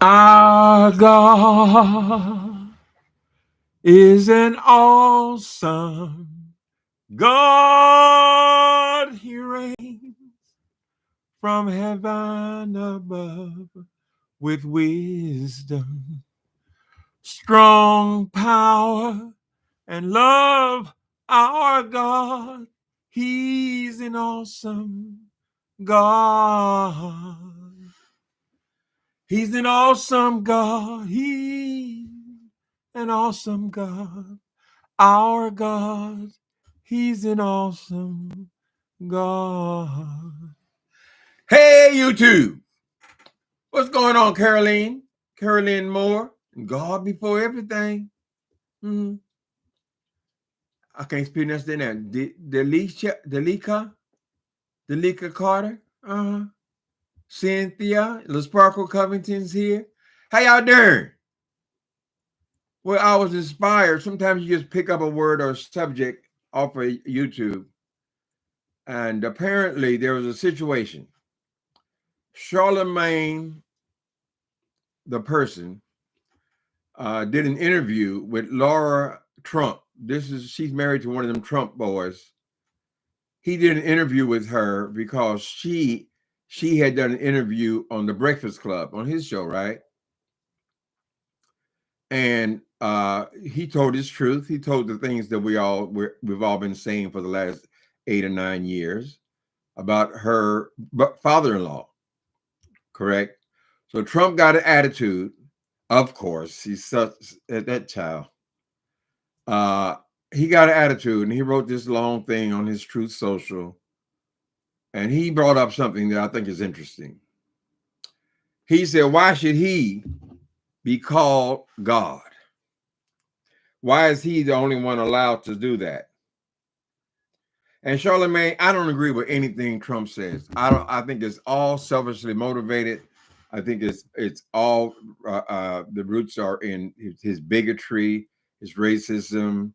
Our God is an awesome God. He reigns from heaven above with wisdom, strong power, and love. Our God, He's an awesome God. He's an awesome God. He's an awesome God. Our God, He's an awesome God. Hey, YouTube. What's going on, Caroline? Caroline Moore. God before everything. Mm-hmm. I can't speak next to that. Delika Carter. Uh-huh. Cynthia. LaSparkle Covington's here. How y'all doing? Well, I was inspired. Sometimes you just pick up a word or a subject off of YouTube. And apparently there was a situation. Charlemagne, the person, did an interview with Laura Trump. She's married to one of them Trump boys. He did an interview with her because she had done an interview on the Breakfast Club on his show, right? And he told his truth. He told the things that we've all been saying for the last 8 or 9 years about her father-in-law, correct? So Trump got an attitude. Of course, he's such that child. He got an attitude, and he wrote this long thing on his Truth Social, and he brought up something that I think is interesting. He said, why should he be called God? Why is he the only one allowed to do that? And Charlamagne, I don't agree with anything Trump says. I think it's all selfishly motivated. I think it's all the roots are in his bigotry, his racism,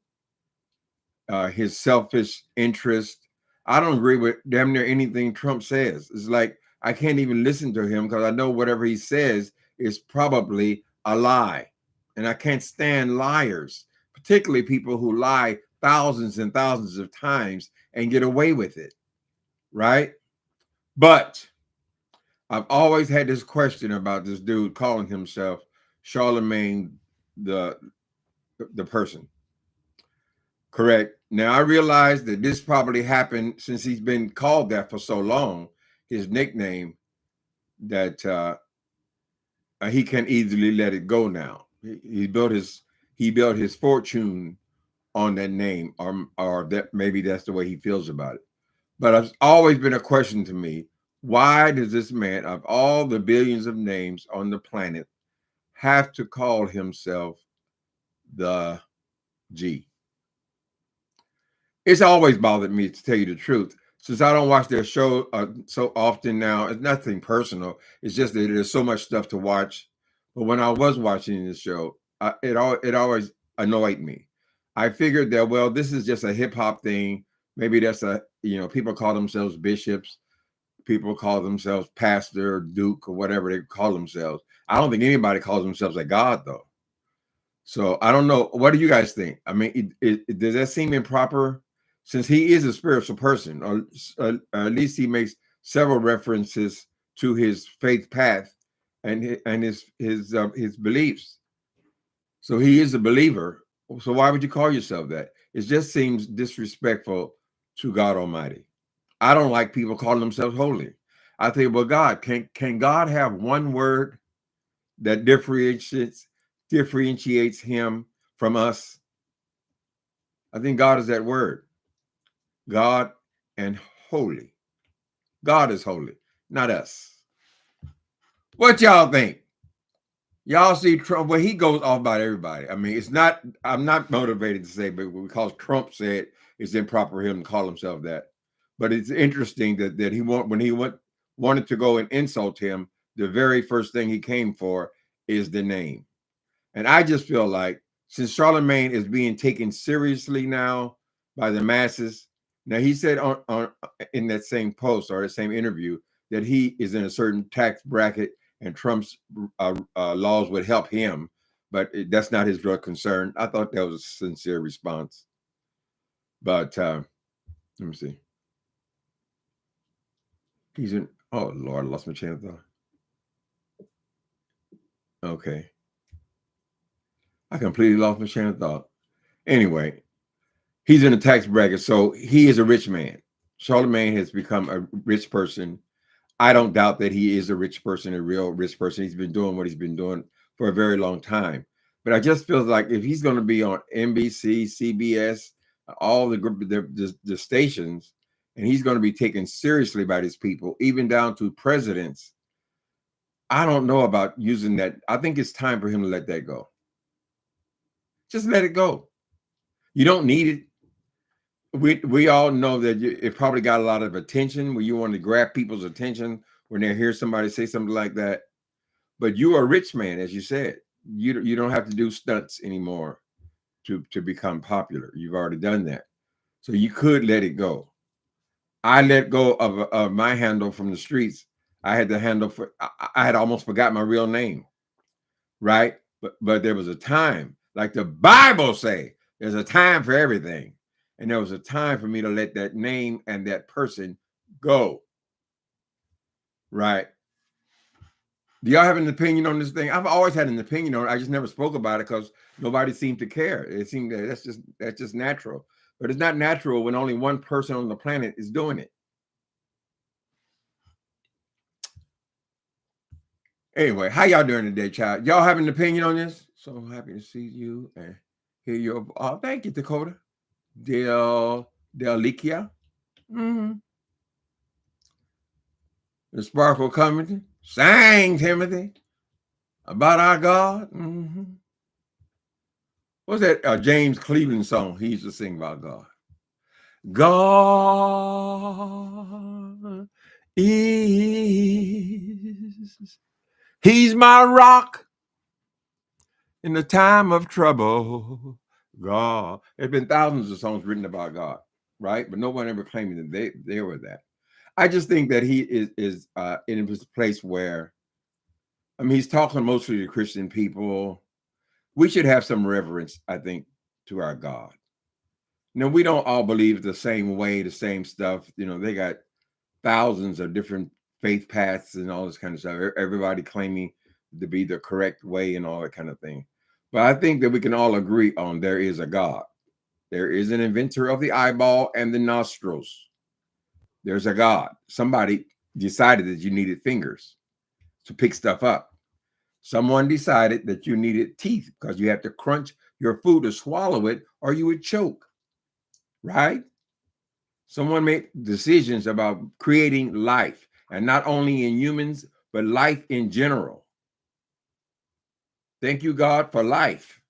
his selfish interest. I don't agree with damn near anything Trump says. It's like I can't even listen to him because I know whatever he says is probably a lie. And I can't stand liars, particularly people who lie thousands and thousands of times and get away with it, right? But I've always had this question about this dude calling himself Charlemagne the person. Correct. Now I realize that this probably happened since he's been called that for so long, his nickname, that he can easily let it go now. He built his fortune on that name, or that maybe that's the way he feels about it. But it's always been a question to me: why does this man, of all the billions of names on the planet, have to call himself the G? It's always bothered me, to tell you the truth, since I don't watch their show so often now. It's nothing personal. It's just that there's so much stuff to watch. But when I was watching the show, it always annoyed me. I figured that, well, this is just a hip hop thing. Maybe that's people call themselves bishops. People call themselves pastor or duke or whatever they call themselves. I don't think anybody calls themselves a god, though. So I don't know. What do you guys think? I mean, does that seem improper? Since he is a spiritual person, or at least he makes several references to his faith path and his beliefs. So he is a believer. So why would you call yourself that? It just seems disrespectful to God Almighty. I don't like people calling themselves holy. I think, well, God, can God have one word that differentiates him from us? I think God is that word. God and holy. God is holy, not us. What y'all think? Y'all see Trump? Well, he goes off about everybody. I mean, I'm not motivated to say, but because Trump said it's improper for him to call himself that. But it's interesting that when he wanted to go and insult him, the very first thing he came for is the name. And I just feel like, since Charlemagne is being taken seriously now by the masses. Now, he said in that same post or the same interview that he is in a certain tax bracket and Trump's laws would help him, but that's not his real concern. I thought that was a sincere response. But let me see. He's in. Oh Lord, I lost my chain of thought. Okay, I completely lost my chain of thought. Anyway, he's in a tax bracket, so he is a rich man. Charlemagne has become a rich person. I don't doubt that he is a rich person, a real rich person. He's been doing what he's been doing for a very long time. But I just feel like if he's going to be on NBC, CBS, all the stations, and he's going to be taken seriously by these people, even down to presidents, I don't know about using that. I think it's time for him to let that go. Just let it go. You don't need it. We all know that it probably got a lot of attention where you want to grab people's attention when they hear somebody say something like that. But you are a rich man, as you said. You don't have to do stunts anymore to become popular. You've already done that. So you could let it go. I let go of my handle from the streets. I had the handle for, I had almost forgot my real name, right? But there was a time, like the Bible say, there's a time for everything. And there was a time for me to let that name and that person go. Right. Do y'all have an opinion on this thing? I've always had an opinion on it. I just never spoke about it because nobody seemed to care. It seemed that that's just natural. But it's not natural when only one person on the planet is doing it. Anyway, how y'all doing today, child? Y'all have an opinion on this? So happy to see you and hear your. Oh, thank you, Dakota. Delicia. The Sparkle Comedy. Sang Timothy about our God. What's that James Cleveland song he used to sing about God? God is, he's my rock in the time of trouble. God. There's been thousands of songs written about God, right? But no one ever claimed that they were that. I just think that he is in a place where, I mean, he's talking mostly to Christian people. We should have some reverence, I think, to our God. Now, we don't all believe the same way, the same stuff. You know, they got thousands of different faith paths and all this kind of stuff. Everybody claiming to be the correct way and all that kind of thing. But I think that we can all agree on there is a God. There is an inventor of the eyeball and the nostrils. There's a God. Somebody decided that you needed fingers to pick stuff up. Someone decided that you needed teeth because you have to crunch your food to swallow it or you would choke, right? Someone made decisions about creating life, and not only in humans, but life in general. Thank you, God, for life.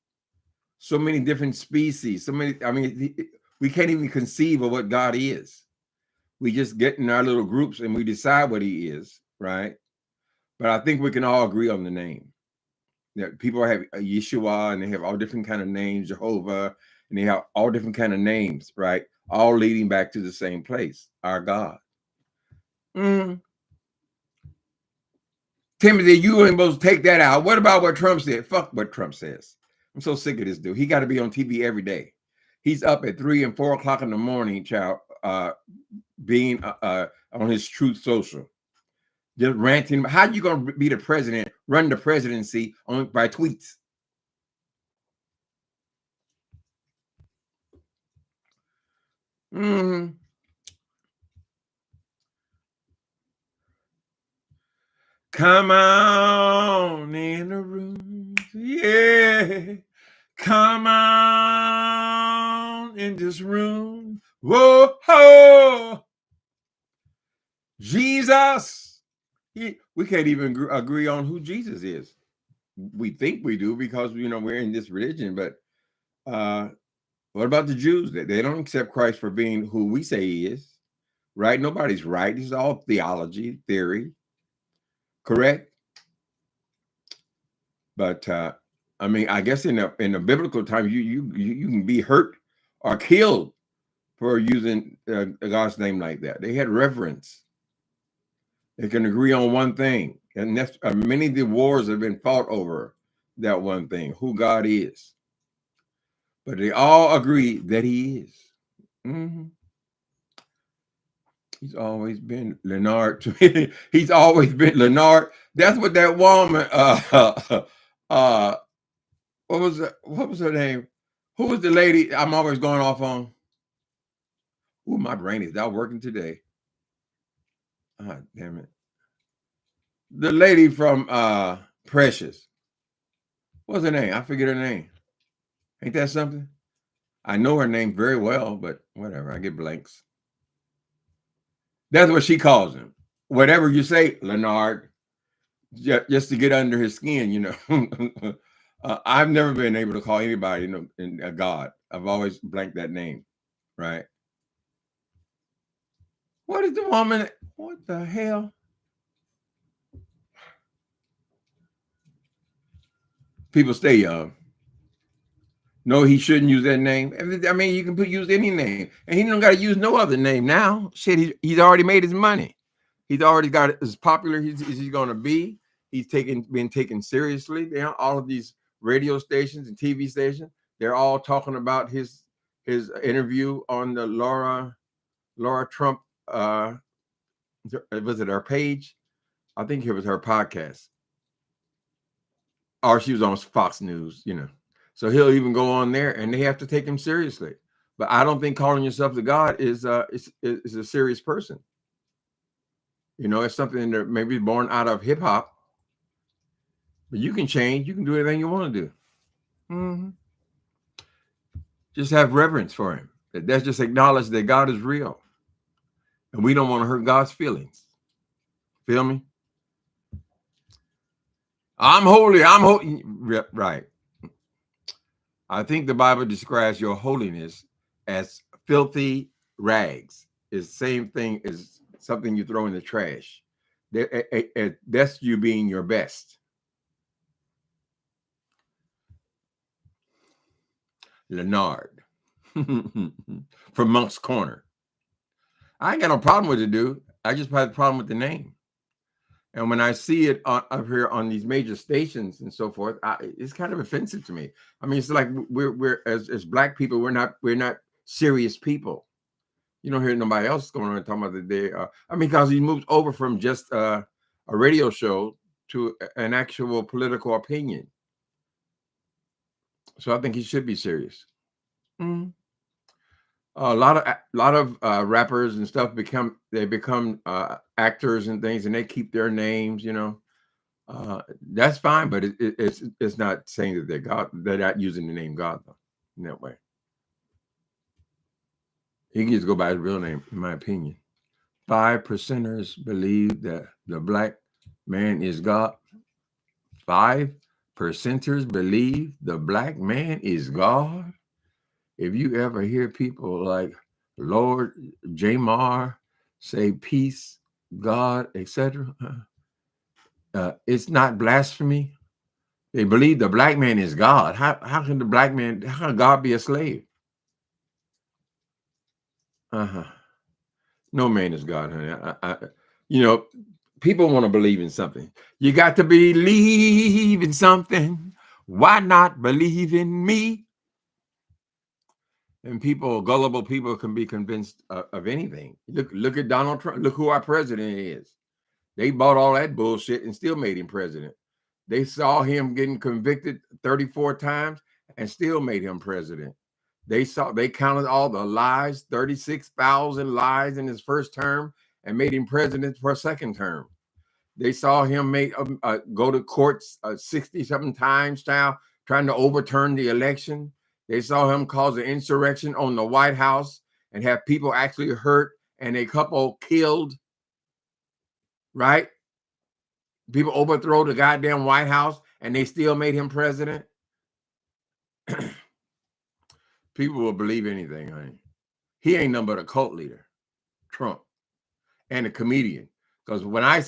So many different species, so many, I mean, we can't even conceive of what God is. We just get in our little groups and we decide what he is, right? But I think we can all agree on the name. That people have Yeshua and they have all different kind of names, Jehovah, and they have all different kind of names, right? All leading back to the same place, our God. Timothy, you ain't supposed to take that out. What about what Trump said? Fuck what Trump says. I'm so sick of this dude. He got to be on TV every day. He's up at 3 and 4 o'clock in the morning, child, being on his Truth Social. Just ranting. How you going to be the president, run the presidency by tweets? Come on in the room. Yeah. Come on in this room. Whoa, ho. Jesus. We can't even agree on who Jesus is. We think we do because, you know, we're in this religion. But what about the Jews? They don't accept Christ for being who we say he is, right? Nobody's right. It's all theology, theory. Correct? But I mean, I guess in the biblical time, you can be hurt or killed for using God's name like that. They had reverence. They can agree on one thing, And that's many of the wars have been fought over that one thing, who God is. But they all agree that he is. Mm-hmm. He's always been Leonard to me. He's always been Leonard. That's what that woman, what was her name? Who was the lady I'm always going off on? Ooh, my brain is not working today. Ah, damn it. The lady from Precious. What's her name? I forget her name. Ain't that something? I know her name very well, but whatever. I get blanks. That's what she calls him. Whatever you say, Leonard, just to get under his skin, you know. I've never been able to call anybody, you know, in a God. I've always blanked that name, right? What is the woman? What the hell? People stay young. No, he shouldn't use that name. I mean, you can use any name, and he don't got to use no other name now. Shit, he's already made his money. He's already got as popular as he's going to be. He's been taken seriously. You know, all of these radio stations and TV stations, they're all talking about his interview on the Laura Trump. Was it her page? I think it was her podcast, or she was on Fox News. You know. So he'll even go on there, and they have to take him seriously. But I don't think calling yourself the God is a serious person. You know, it's something that may be born out of hip hop, but you can change. You can do anything you want to do. Mm-hmm. Just have reverence for him. That's just acknowledge that God is real, and we don't want to hurt God's feelings. Feel me? I'm holy. I'm holy. Right. I think the Bible describes your holiness as filthy rags. It's the same thing as something you throw in the trash. That's you being your best. Leonard from Monk's Corner. I ain't got no problem with it, dude. I just have a problem with the name. And when I see it up here on these major stations and so forth, it's kind of offensive to me. I mean, it's like we're as black people, we're not serious people. You don't hear nobody else going on talking about the day. I mean, because he moved over from just a radio show to an actual political opinion. So I think he should be serious. Mm-hmm. A lot of rappers and stuff become actors and things, and they keep their names. You know, that's fine, but it's not saying that they're God. They're not using the name God though, in that way. He can just go by his real name, in my opinion. 5% believe that the black man is God. 5% believe the black man is God. If you ever hear people like Lord Jamar say peace, God, etc., it's not blasphemy. They believe the black man is God. How can how can God be a slave? No man is God, honey. You know, people want to believe in something. You got to believe in something. Why not believe in me? And gullible people can be convinced of anything. Look at Donald Trump. Look who our president is. They bought all that bullshit and still made him president. They saw him getting convicted 34 times and still made him president. They counted all the lies, 36,000 lies in his first term, and made him president for a second term. They saw him go to courts 60-something times now, trying to overturn the election. They saw him cause an insurrection on the White House and have people actually hurt and a couple killed, right? People overthrow the goddamn White House and they still made him president. People will believe anything, honey. He ain't nothing but a cult leader, Trump, and a comedian. Because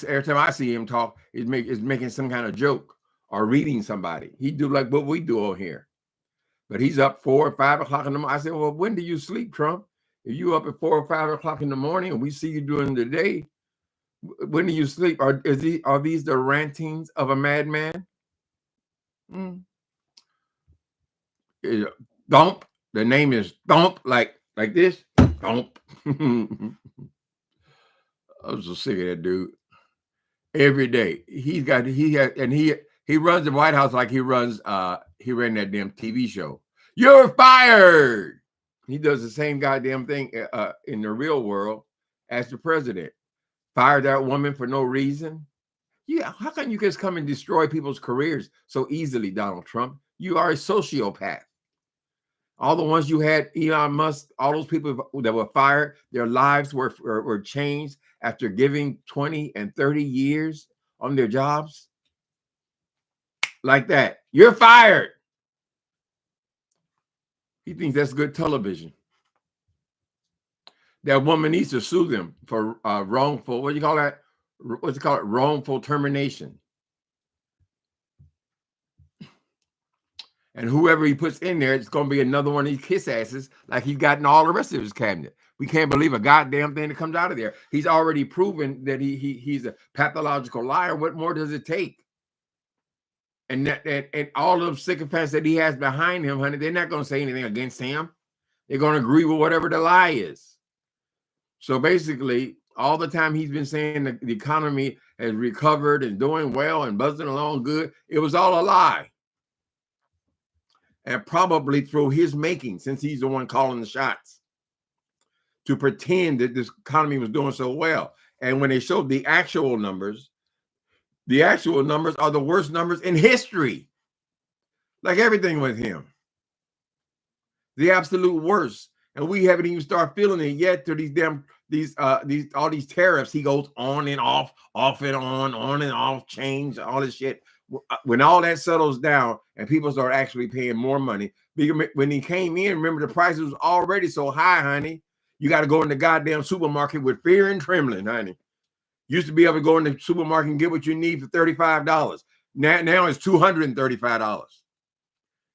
every time I see him talk, it's making some kind of joke or reading somebody. He do like what we do on here. But he's up 4 or 5 o'clock in the morning. I said, well, when do you sleep, Trump? If you up at 4 or 5 o'clock in the morning and we see you during the day, When do you sleep? Are these the rantings of a madman? Mm. Thump. The name is Thump, like this. Thump. I'm so sick of that dude. Every day he runs the White House like he ran that damn TV show. You're fired. He does the same goddamn thing in the real world as the president. Fired that woman for no reason. Yeah, how can you just come and destroy people's careers so easily, Donald Trump? You are a sociopath. All the ones you had, Elon Musk, all those people that were fired, their lives were changed after giving 20 and 30 years on their jobs. Like that. You're fired. He thinks that's good television. That woman needs to sue them for wrongful, what do you call that? What's it called? Wrongful termination. And whoever he puts in there, it's going to be another one of these kiss asses like he's gotten all the rest of his cabinet. We can't believe a goddamn thing that comes out of there. He's already proven that he's a pathological liar. What more does it take? And all those sycophants that he has behind him, honey, they're not going to say anything against him. They're going to agree with whatever the lie is. So basically, all the time he's been saying that the economy has recovered and doing well and buzzing along good, it was all a lie. And probably through his making, since he's the one calling the shots, to pretend that this economy was doing so well. And when they showed the actual numbers are the worst numbers in history. Like everything with him. The absolute worst. And we haven't even started feeling it yet through all these tariffs. He goes on and off and on and off, change, all this shit. When all that settles down and people start actually paying more money, when he came in, remember the prices was already so high, honey. You got to go in the goddamn supermarket with fear and trembling, honey. Used to be able to go in the supermarket and get what you need for $35. Now it's $235.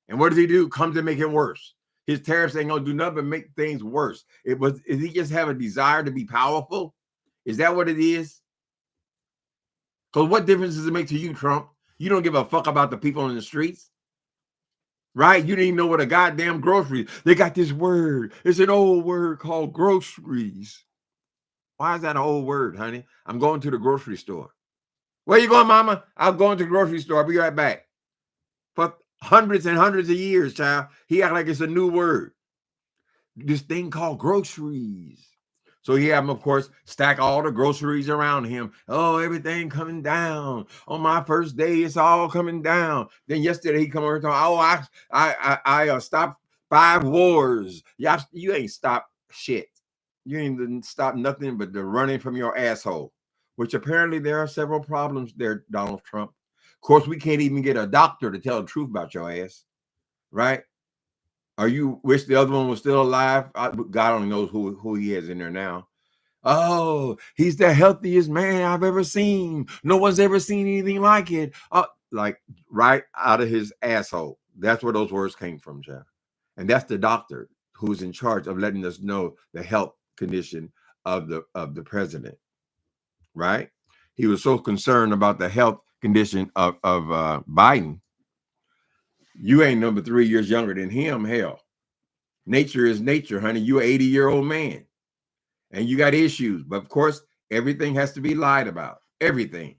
And what does he do? Comes to make it worse. His tariffs ain't gonna do nothing but make things worse. Is he just have a desire to be powerful? Is that what it is? Because what difference does it make to you, Trump? You don't give a fuck about the people in the streets, right? You didn't even know what a goddamn grocery. They got this word. It's an old word called groceries. Why is that an old word, honey? I'm going to the grocery store. Where you going, mama? I'm going to the grocery store. I'll be right back. For hundreds and hundreds of years, child, he act like it's a new word. This thing called groceries. So he had him, of course, stack all the groceries around him. Oh, everything coming down. On my first day, it's all coming down. Then yesterday he come over and talk, I stopped 5 wars. You ain't stopped shit. You ain't stopped nothing but the running from your asshole, which apparently there are several problems there, Donald Trump. Of course, we can't even get a doctor to tell the truth about your ass, right? Or you wish the other one was still alive? God only knows who he is in there now. Oh, he's the healthiest man I've ever seen. No one's ever seen anything like it. Like right out of his asshole. That's where those words came from, Jeff. And that's the doctor who's in charge of letting us know the health condition of the president, right? He was so concerned about the health condition of Biden. You ain't number 3 years younger than him. Hell, nature is nature, honey. You're an 80-year-old man and you got issues. But of course, everything has to be lied about. Everything.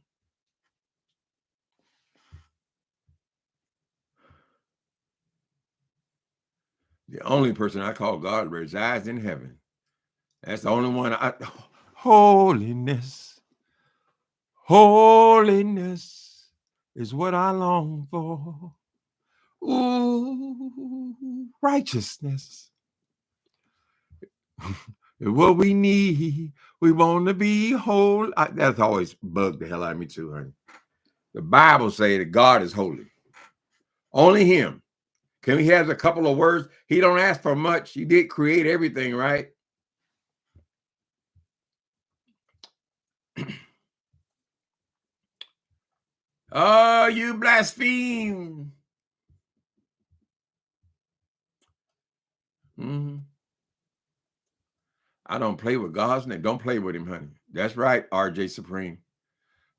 The only person I call God resides in heaven. That's the only one holiness. Holiness is what I long for. Ooh, righteousness is what we need. We want to be whole. That's always bugged the hell out of me too, honey. The Bible says that God is holy. Only him. Can he have a couple of words? He don't ask for much. He did create everything, right? Oh, you blaspheme. Mm-hmm. I don't play with God's name. Don't play with him, honey. That's right, RJ Supreme.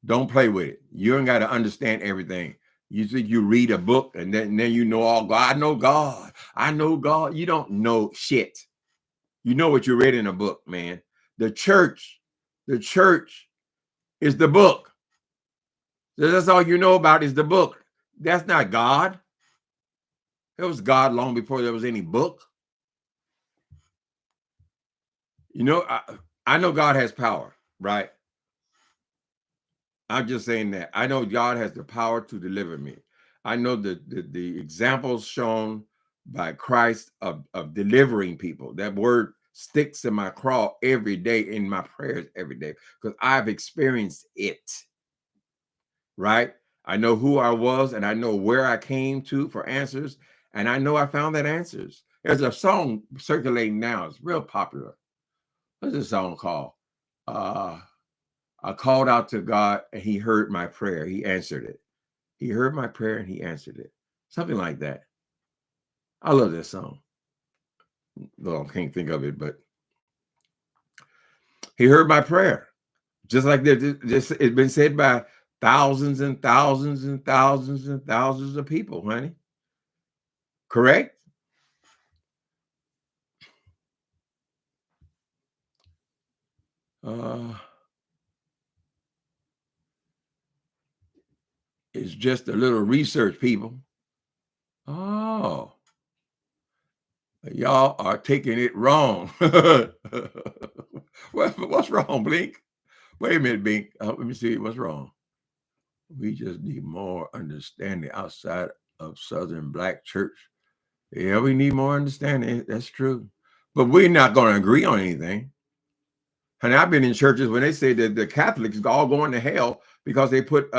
Don't play with it. You ain't got to understand everything. You think you read a book and then you know all God. I know God. I know God. You don't know shit. You know what you read in a book, man. The church is the book. That's all you know about is the book. That's not God. It was God long before there was any book. You know, I know God has power, right? I'm just saying that. I know God has the power to deliver me. I know the examples shown by Christ of delivering people. That word sticks in my craw every day, in my prayers every day, because I've experienced it, right? I know who I was and I know where I came to for answers. And I know I found that answers. There's a song circulating now. It's real popular. What's this song called? I called out to God and he heard my prayer. He answered it. He heard my prayer and he answered it. Something like that. I love this song. Well, I can't think of it, but he heard my prayer. Just like it's been said by thousands and thousands and thousands and thousands of people, honey. Correct? It's just a little research, people. Oh, y'all are taking it wrong. What's wrong, Blink? Wait a minute, Blink. Let me see what's wrong. We just need more understanding outside of Southern Black church. Yeah, we need more understanding. That's true. But we're not going to agree on anything. And I've been in churches when they say that the Catholics are all going to hell because they put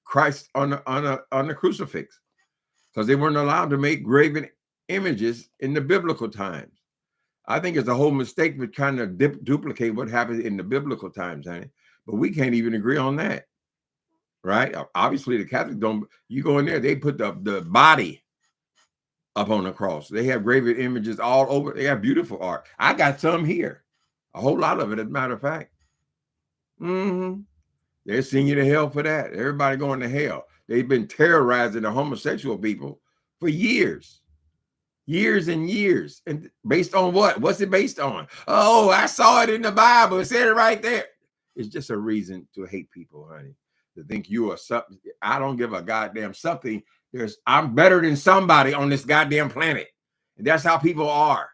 Christ on the crucifix, because they weren't allowed to make graven images in the biblical times. I think it's a whole mistake with trying to duplicate what happened in the biblical times, honey. But we can't even agree on that, right? Obviously, the Catholics don't. You go in there, they put the body up on the cross. They have graven images all over. They have beautiful art. I got some here, a whole lot of it, as a matter of fact. They're sending you to hell for that. Everybody going to hell. They've been terrorizing the homosexual people for years. Years and years. And based on what? What's it based on? Oh, I saw it in the Bible. It said it right there. It's just a reason to hate people, honey. To think you are something. I don't give a goddamn something. I'm better than somebody on this goddamn planet. And that's how people are.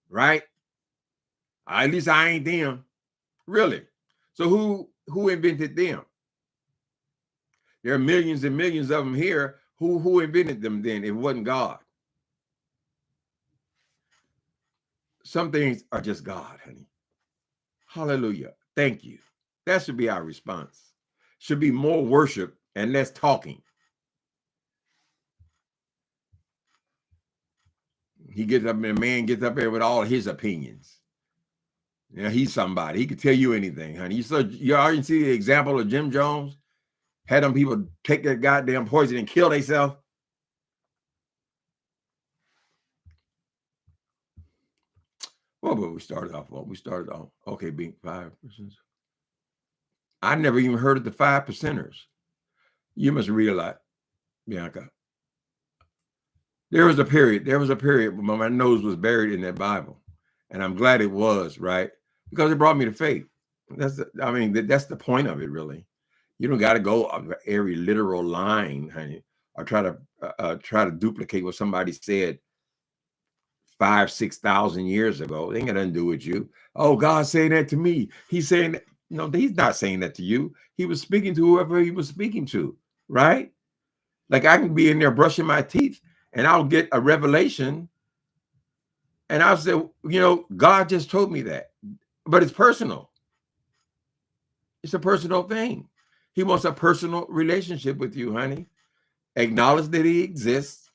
Right? At least I ain't them. Really. So who invented them? There are millions and millions of them here. Who invented them then? It wasn't God. Some things are just God, honey. Hallelujah. Thank you. That should be our response. Should be more worship and less talking. He gets up, and a man gets up there with all his opinions. You know, he's somebody. He could tell you anything, honey. You already see the example of Jim Jones? Had them people take that goddamn poison and kill themselves. Well, but we started off. Okay, being 5%. I never even heard of the 5%ers. You must realize, Bianca. There was a period when my nose was buried in that Bible. And I'm glad it was, right? Because it brought me to faith. That's the point of it, really. You don't got to go every literal line, honey, or try to duplicate what somebody said 5,000-6,000 years ago. They ain't got nothing to do with you. Oh, God's saying that to me. He's saying that. No, he's not saying that to you. He was speaking to whoever he was speaking to, right? Like I can be in there brushing my teeth and I'll get a revelation and I'll say, God just told me that. But it's personal. It's a personal thing. He wants a personal relationship with you, honey. Acknowledge that he exists.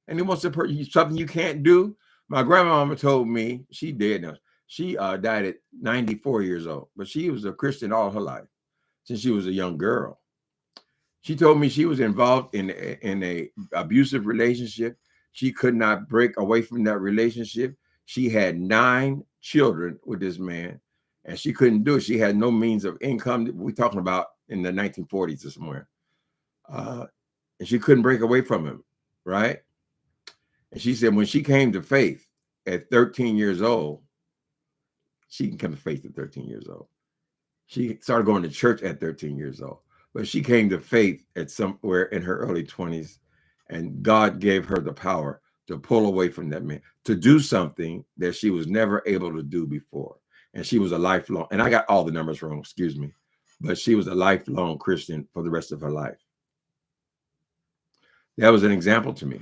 And he wants something you can't do. My grandmama told me, she dead now. She died at 94 years old, but she was a Christian all her life since she was a young girl. She told me she was involved in a abusive relationship. She could not break away from that relationship. She had 9 children with this man, and she couldn't do it. She had no means of income. We're talking about in the 1940s or somewhere. And she couldn't break away from him, right? And she said when she came to faith at 13 years old, she can come to faith at 13 years old. She started going to church at 13 years old, but she came to faith at somewhere in her early 20s, and God gave her the power to pull away from that man, to do something that she was never able to do before. And she was a lifelong, and I got all the numbers wrong, excuse me, but she was a lifelong Christian for the rest of her life. That was an example to me,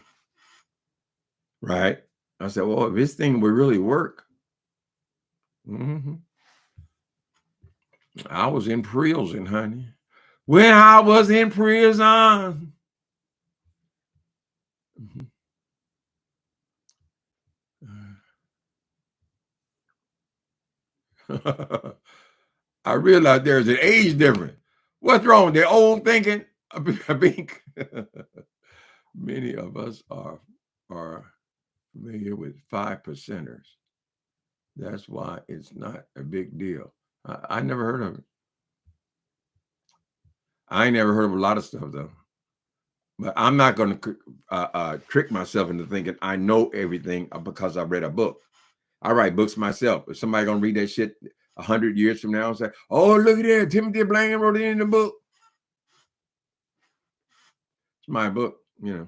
right? I said, well, if this thing would really work, I was in prison, honey. When I was in prison. I realized there's an age difference. What's wrong with the old thinking? Many of us are familiar with 5%ers. That's why it's not a big deal. I never heard of it. I ain't never heard of a lot of stuff though. But I'm not going to trick myself into thinking I know everything because I read a book. I write books myself. If somebody going to read that shit 100 years from now and say, oh, look at that, Timothy Blank wrote it in the book. It's my book, you know.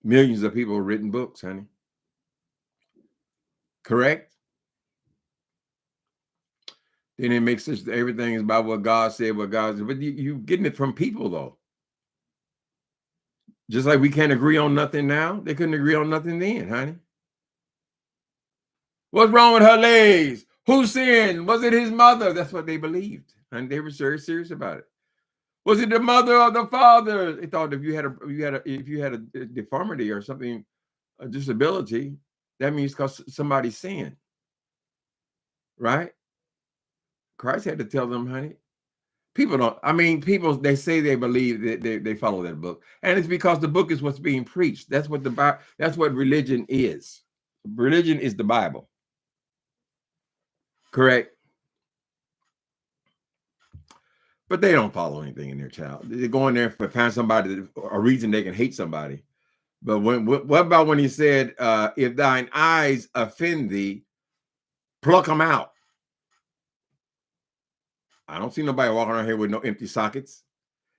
Millions of people have written books, honey. Correct? Then it makes sense. Everything is about what God said, what God said. But you're getting it from people, though. Just like we can't agree on nothing now, they couldn't agree on nothing then, honey. What's wrong with her legs? Who sinned? Was it his mother? That's what they believed, and they were very serious about it. Was it the mother or the father? They thought if you had a deformity or something, a disability, that means because somebody sinned, right? Christ had to tell them, honey. People don't. I mean, people, they say they believe that they follow that book, and it's because the book is what's being preached. That's what that's what religion is. Religion is the Bible. Correct. But they don't follow anything in their child. They go in there to find somebody, a reason they can hate somebody. But what about when he said, if thine eyes offend thee, pluck them out? I don't see nobody walking around here with no empty sockets.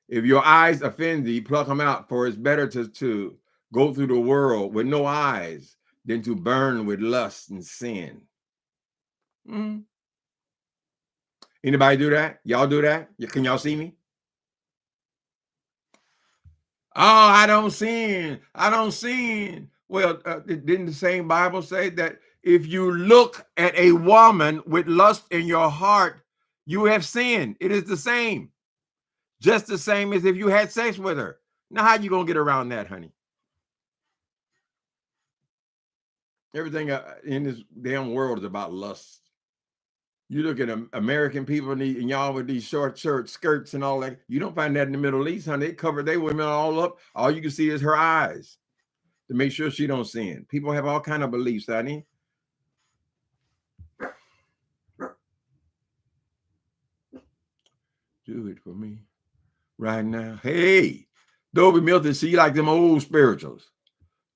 If your eyes offend thee, pluck them out. For it's better to go through the world with no eyes than to burn with lust and sin. Anybody do that? Y'all do that? Can y'all see me? Oh, I don't sin. I don't sin. Well, didn't the same Bible say that if you look at a woman with lust in your heart, you have sinned? It is the same. Just the same as if you had sex with her. Now, how you going to get around that, honey? Everything in this damn world is about lust. You look at American people and y'all with these short skirts and all that. You don't find that in the Middle East, honey. They cover their women all up. All you can see is her eyes to make sure she don't sin. People have all kind of beliefs, honey. Do it for me right now. Hey, Dovey Milton, see, you like them old spirituals.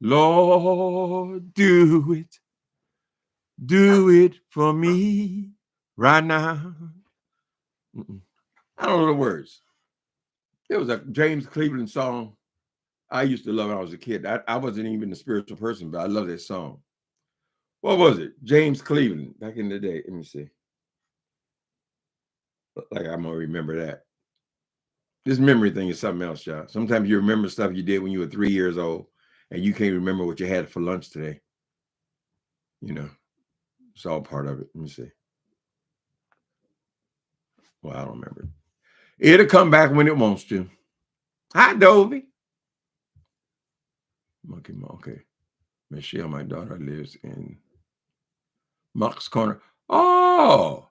Lord, do it. Do it for me right now. I don't know the words. There was a James Cleveland song I used to love when I was a kid. I wasn't even a spiritual person, but I love that song. What was it? James Cleveland, back in the day. Let me see. Like I'm going to remember that. This memory thing is something else, y'all. Sometimes you remember stuff you did when you were 3 years old, and you can't remember what you had for lunch today. You know, it's all part of it. Let me see. Well, I don't remember. It'll come back when it wants to. Hi, Dovey. Okay. Michelle, my daughter, lives in Monk's Corner. Oh,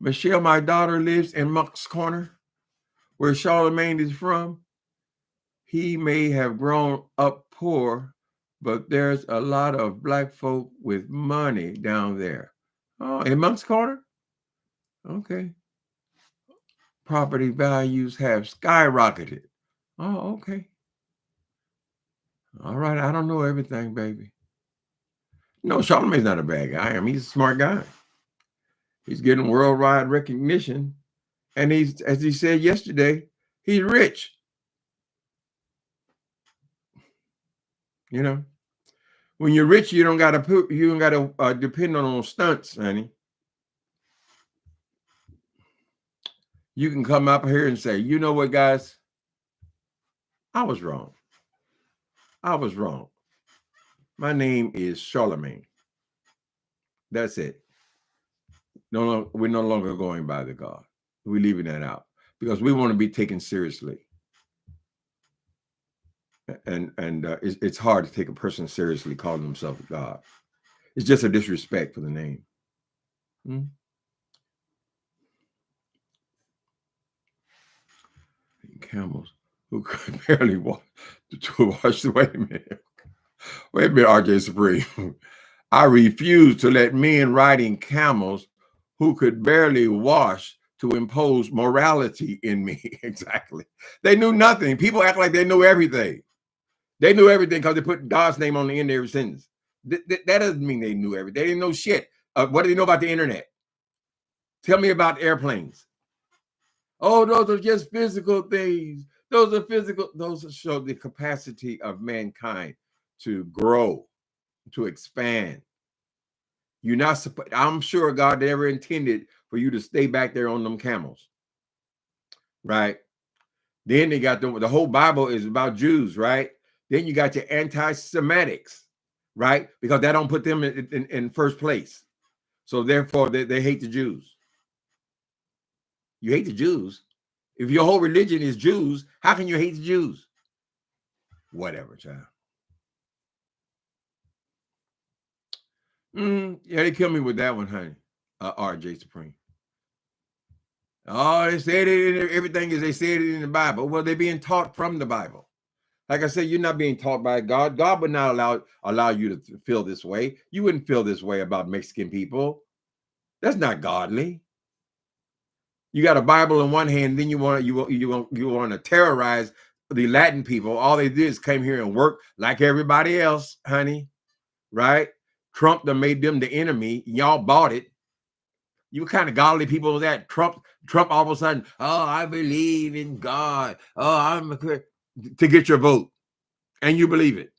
Michelle, my daughter, lives in Monk's Corner, where Charlemagne is from. He may have grown up poor, but there's a lot of black folk with money down there. Oh, in Monk's Corner? Okay. Property values have skyrocketed. Oh, okay. All right. I don't know everything, baby. No, Charlemagne's not a bad guy. I mean, he's a smart guy. He's getting worldwide recognition. And he's, as he said yesterday, he's rich. You know, when you're rich, you don't gotta depend on stunts, honey. You can come up here and say, you know what, guys? I was wrong. I was wrong. My name is Charlemagne. That's it. No, we're no longer going by the God. We're leaving that out because we want to be taken seriously. And it's hard to take a person seriously calling themselves God. It's just a disrespect for the name. Camels who could barely walk to wash. Wait a minute, RJ Supreme. I refuse to let men riding camels who could barely wash to impose morality in me. Exactly. They knew nothing. People act like they knew everything. They knew everything because they put God's name on the end of every sentence. That doesn't mean they knew everything. They didn't know shit. What do they know about the internet? Tell me about airplanes. Oh, those are just physical things. Those are physical. Those show the capacity of mankind to grow, to expand. You're not supposed. I'm sure God never intended for you to stay back there on them camels, right? Then they got the whole Bible is about Jews, right? Then you got your anti-Semitics, right? Because that don't put them in first place. So therefore, they hate the Jews. You hate the Jews. If your whole religion is Jews, how can you hate the Jews? Whatever, child. Yeah, they killed me with that one, honey. RJ Supreme. Oh, they said it in everything is they said it in the Bible. Well, they're being taught from the Bible. Like I said, you're not being taught by God. God would not allow you to feel this way. You wouldn't feel this way about Mexican people. That's not godly. You got a Bible in one hand, then you want to terrorize the Latin people. All they did is came here and work like everybody else, honey. Right? Trump done made them the enemy. Y'all bought it. You kind of godly people was that. Trump all of a sudden, oh, I believe in God. Oh, I'm to get your vote. And you believe it.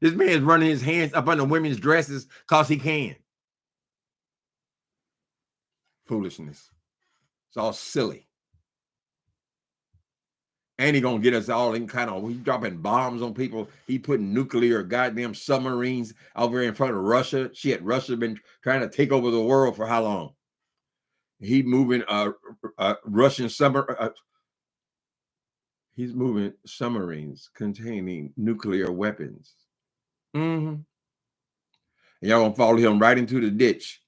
This man's running his hands up under women's dresses because he can. Foolishness. It's all silly. And he gonna get us all in kind of, he's dropping bombs on people. He putting nuclear goddamn submarines over in front of Russia. Shit, Russia's been trying to take over the world for how long? He moving Russian he's moving submarines containing nuclear weapons. And y'all gonna follow him right into the ditch.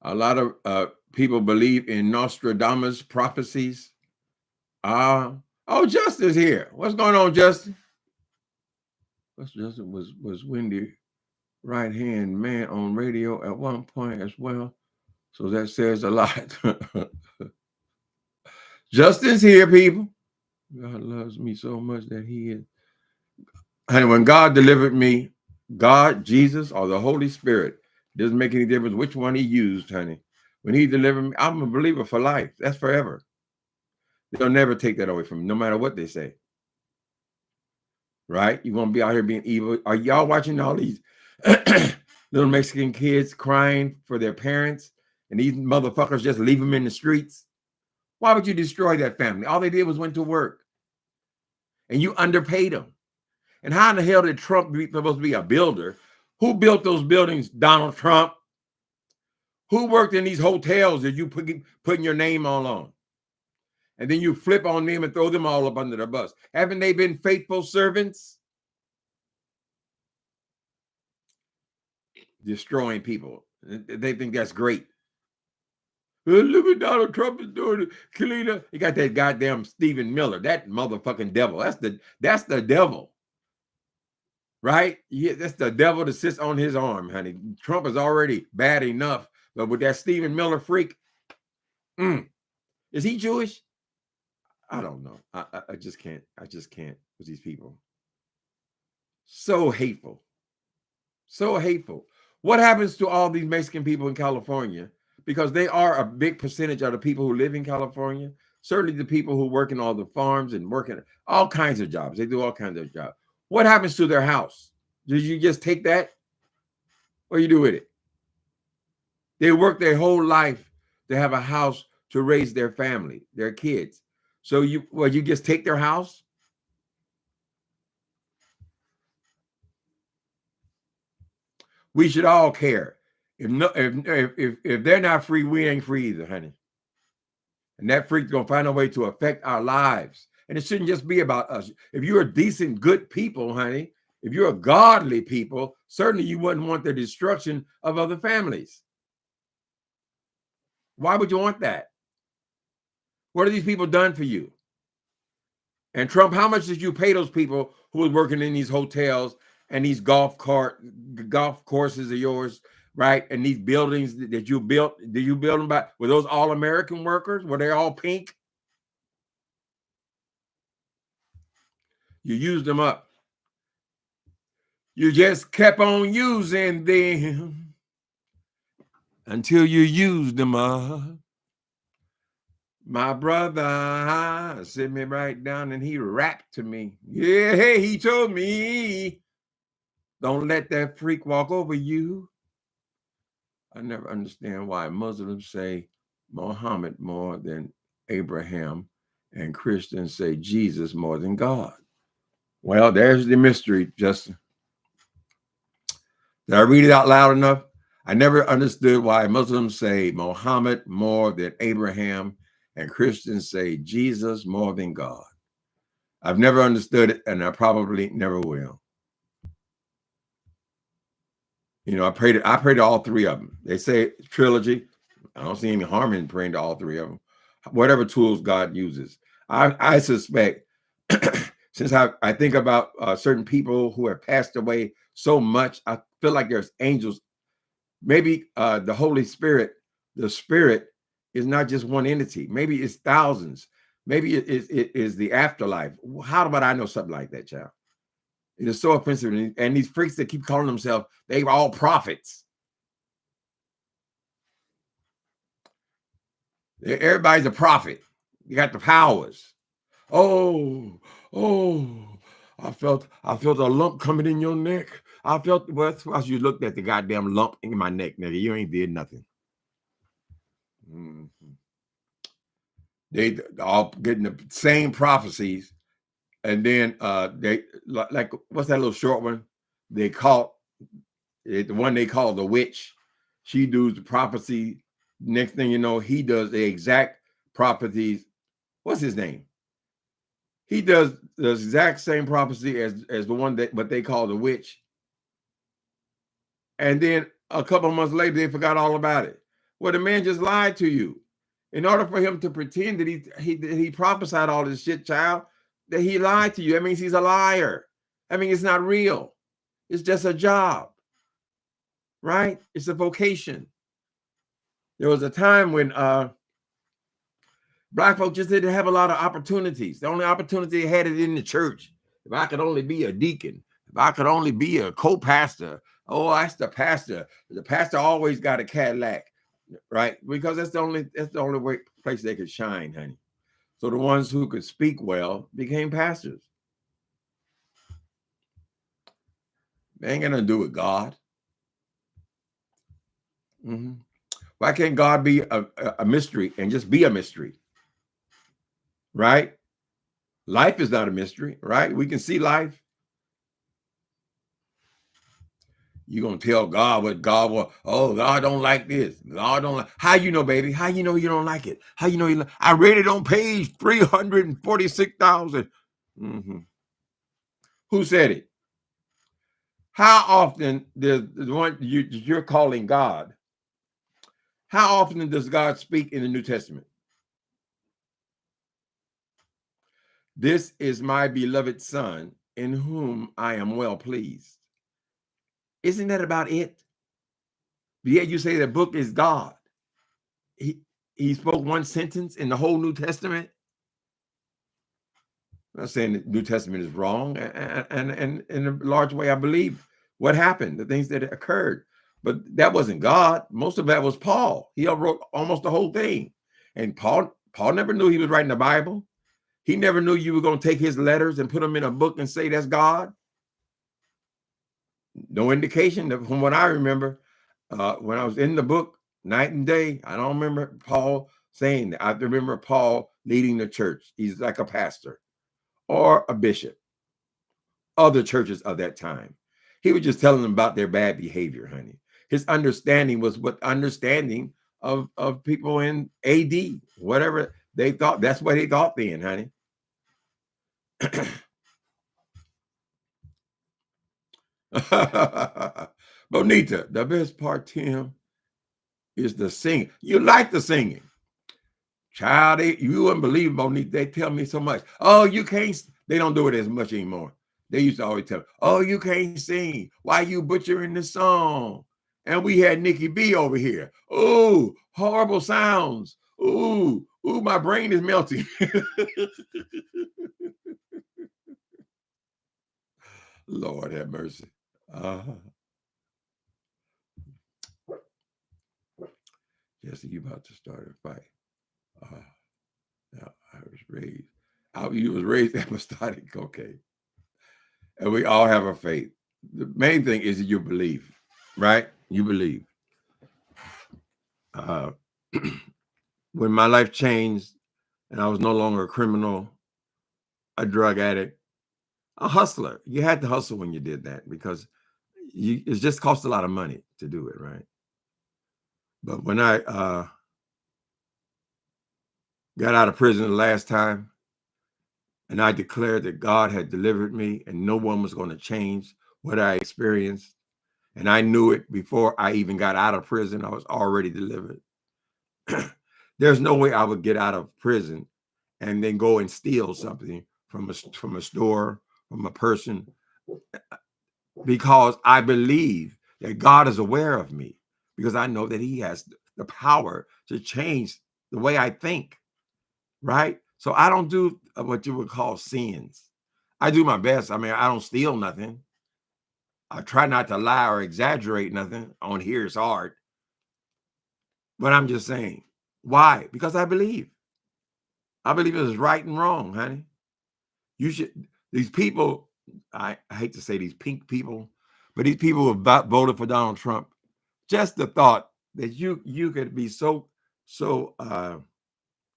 A lot of people believe in Nostradamus prophecies. Oh, Justin's here. What's going on, Justin? Justin was Wendy right-hand man on radio at one point as well. So that says a lot. Justin's here, people. God loves me so much that he is. And when God delivered me, God, Jesus, or the Holy Spirit, doesn't make any difference which one he used, honey. When he delivered me, I'm a believer for life. That's forever. They'll never take that away from me, no matter what they say. Right? You won't be out here being evil. Are y'all watching all these little Mexican kids crying for their parents, and these motherfuckers just leave them in the streets? Why would you destroy that family? All they did was went to work, and you underpaid them. And how in the hell did Trump be supposed to be a builder? Who built those buildings? Donald Trump. Who worked in these hotels that you putting your name all on? And then you flip on them and throw them all up under the bus. Haven't they been faithful servants? Destroying people. They think that's great. Look what Donald Trump is doing. Kalina. He got that goddamn Stephen Miller, that motherfucking devil. That's the devil. right? Yeah, that's the devil that sits on his arm, honey. Trump is already bad enough, but with that Stephen Miller freak, is he Jewish? I don't know. I just can't. I just can't with these people. So hateful. So hateful. What happens to all these Mexican people in California? Because they are a big percentage of the people who live in California. Certainly the people who work in all the farms and working all kinds of jobs. They do all kinds of jobs. What happens to their house? Did you just take that? What do you do with it? They work their whole life to have a house to raise their family, their kids. So you just take their house? We should all care. If they're not free, we ain't free either, honey. And that freak's gonna find a way to affect our lives. And it shouldn't just be about us. If you're a decent, good people, honey, if you're a godly people, certainly you wouldn't want the destruction of other families. Why would you want that? What have these people done for you? And Trump, how much did you pay those people who were working in these hotels and these golf courses of yours, right? And these buildings that you built, did you build them by, were those all American workers? Were they all pink? You used them up. You just kept on using them until you used them up. My brother sit me right down and he rapped to me. Yeah, he told me, don't let that freak walk over you. I never understand why Muslims say Muhammad more than Abraham and Christians say Jesus more than God. Well, there's the mystery, Justin. Did I read it out loud enough? I never understood why Muslims say Muhammad more than Abraham and Christians say Jesus more than God. I've never understood it, and I probably never will. You know, I pray to all three of them. They say trilogy. I don't see any harm in praying to all three of them. Whatever tools God uses. I suspect, since I think about certain people who have passed away so much, I feel like there's angels. Maybe the Holy Spirit, the Spirit is not just one entity. Maybe it's thousands. Maybe it is the afterlife. How about I know something like that, child? It is so offensive. And these freaks that keep calling themselves, they were all prophets. Everybody's a prophet. You got the powers. Oh, I felt a lump coming in your neck. I felt, well, that's why you looked at the goddamn lump in my neck, nigga. You ain't did nothing. They all getting the same prophecies. And then they, like, what's that little short one? They caught it, the one they call the witch. She does the prophecy. Next thing you know, he does the exact prophecies. What's his name? He does the exact same prophecy as the one that what they call the witch. And then a couple of months later, they forgot all about it. Well, the man just lied to you. In order for him to pretend that he prophesied all this shit, child, that he lied to you, that means he's a liar. I mean, it's not real. It's just a job, right? It's a vocation. There was a time when Black folks just didn't have a lot of opportunities. The only opportunity they had is in the church. If I could only be a deacon, if I could only be a co-pastor, oh, that's the pastor. The pastor always got a Cadillac, right? Because that's the only place they could shine, honey. So the ones who could speak well became pastors. They ain't gonna do with God. Why can't God be a mystery and just be a mystery? Right? Life is not a mystery, right? We can see life. You're gonna tell God what God will. Oh, God don't like this. God don't like. How you know, baby? How you know you don't like it? How you know you? I read it on page 346,000. Who said it? How often does the one you're calling God? How often does God speak in the New Testament? This is my beloved son in whom I am well pleased. Isn't that about it? Yet you say the book is God. He spoke one sentence in the whole New Testament. I'm not saying the New Testament is wrong, and in a large way, I believe what happened, the things that occurred. But that wasn't God. Most of that was Paul. He wrote almost the whole thing. And Paul never knew he was writing the Bible. He never knew you were going to take his letters and put them in a book and say that's God. No indication from what I remember. When I was in the book, night and day, I don't remember Paul saying that. I remember Paul leading the church. He's like a pastor or a bishop, other churches of that time. He was just telling them about their bad behavior, honey. His understanding was what understanding of people in AD, whatever they thought. That's what they thought then, honey. Bonita, the best part, Tim, is the singing. You like the singing. Child, you wouldn't believe, Bonita. They tell me so much. Oh, you can't. They don't do it as much anymore. They used to always tell me, oh, you can't sing. Why you butchering the song? And we had Nikki B over here. Oh, horrible sounds. Ooh, my brain is melting. Lord have mercy. Jesse, you about to start a fight. Now, I was raised. You was raised apostolic, okay. And we all have a faith. The main thing is that you believe, right? You believe. When my life changed and I was no longer a criminal, a drug addict, a hustler. You had to hustle when you did that because it just cost a lot of money to do it, right? But when I got out of prison the last time and I declared that God had delivered me and no one was going to change what I experienced, and I knew it before I even got out of prison, I was already delivered. There's no way I would get out of prison and then go and steal something from a store, from a person, because I believe that God is aware of me, because I know that he has the power to change the way I think, right? So I don't do what you would call sins. I do my best. I mean, I don't steal nothing. I try not to lie or exaggerate nothing. On here it's hard. But I'm just saying, why? Because I believe. I believe it is right and wrong, honey. These people, I hate to say these pink people, but these people who voted for Donald Trump, just the thought that you could be so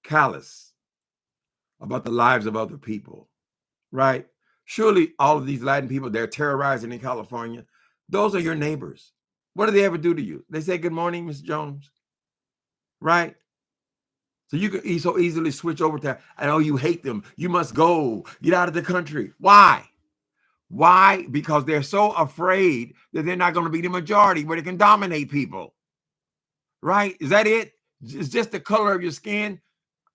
callous about the lives of other people, right? Surely all of these Latin people, they're terrorizing in California. Those are your neighbors. What do they ever do to you? They say, good morning, Miss Jones, right? So you can so easily switch over to, I know you hate them. You must go. Get out of the country. Why? Why? Because they're so afraid that they're not going to be the majority where they can dominate people. Right? Is that it? It's just the color of your skin,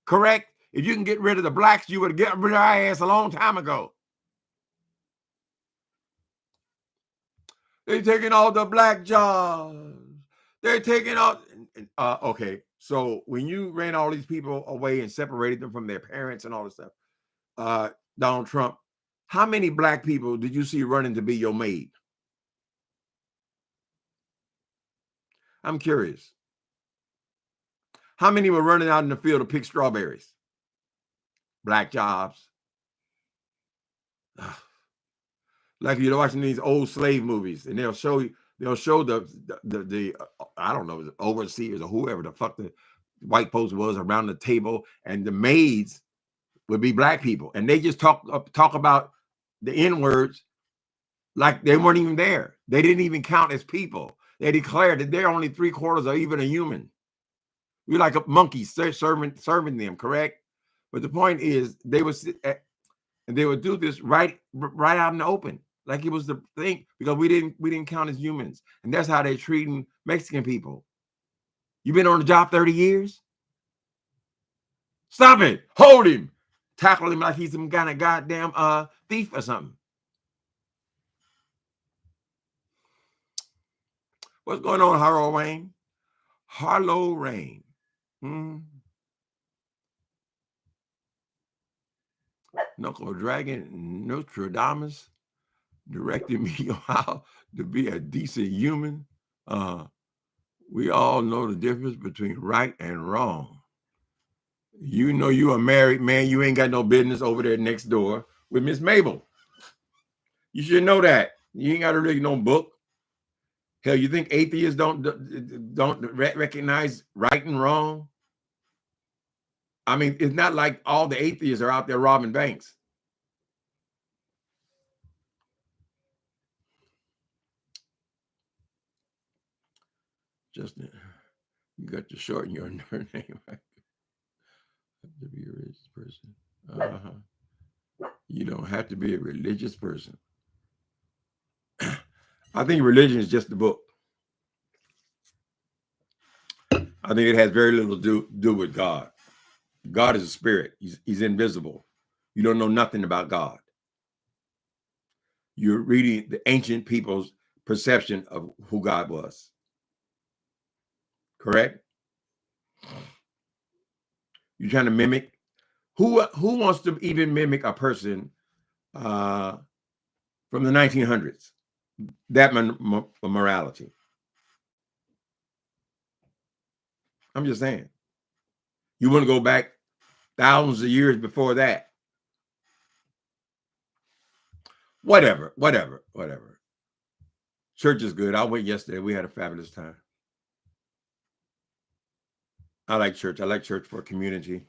correct? If you can get rid of the blacks, you would get rid of our ass a long time ago. They're taking all the black jobs. They're taking all. Okay, so when you ran all these people away and separated them from their parents and all this stuff, Donald Trump, how many black people did you see running to be your maid? I'm curious. How many were running out in the field to pick strawberries? Black jobs. Like you're watching these old slave movies, and they'll show the I don't know, the overseers or whoever the fuck the white folks was around the table, and the maids would be black people, and they just talk about the N-words like they weren't even there. They didn't even count as people. They declared that they're only 3/4 of even a human. We're like a monkey serving them, correct? But the point is, they would sit and they would do this right out in the open, like it was the thing, because we didn't count as humans, and that's how they're treating Mexican people. You've been on the job 30 years. Stop it! Hold him! Tackle him like he's some kind of goddamn thief or something. What's going on, Charlamagne? Charlamagne. Knuckle Dragon Nostradamus directed me on how to be a decent human. We all know the difference between right and wrong. You know you a married man. You ain't got no business over there next door with Miss Mabel. You should know that. You ain't got to read no book. Hell, you think atheists don't recognize right and wrong? I mean, it's not like all the atheists are out there robbing banks. Justin, you got to shorten your name. Right? To be a religious person. You don't have to be a religious person. I think religion is just a book. I think it has very little to do with God. God is a spirit. He's invisible. You don't know nothing about God. You're reading the ancient people's perception of who God was. Correct? You're trying to mimic. Who wants to even mimic a person from the 1900s? That morality. I'm just saying. You want to go back thousands of years before that. Whatever. Church is good. I went yesterday. We had a fabulous time. I like church. I like church for community,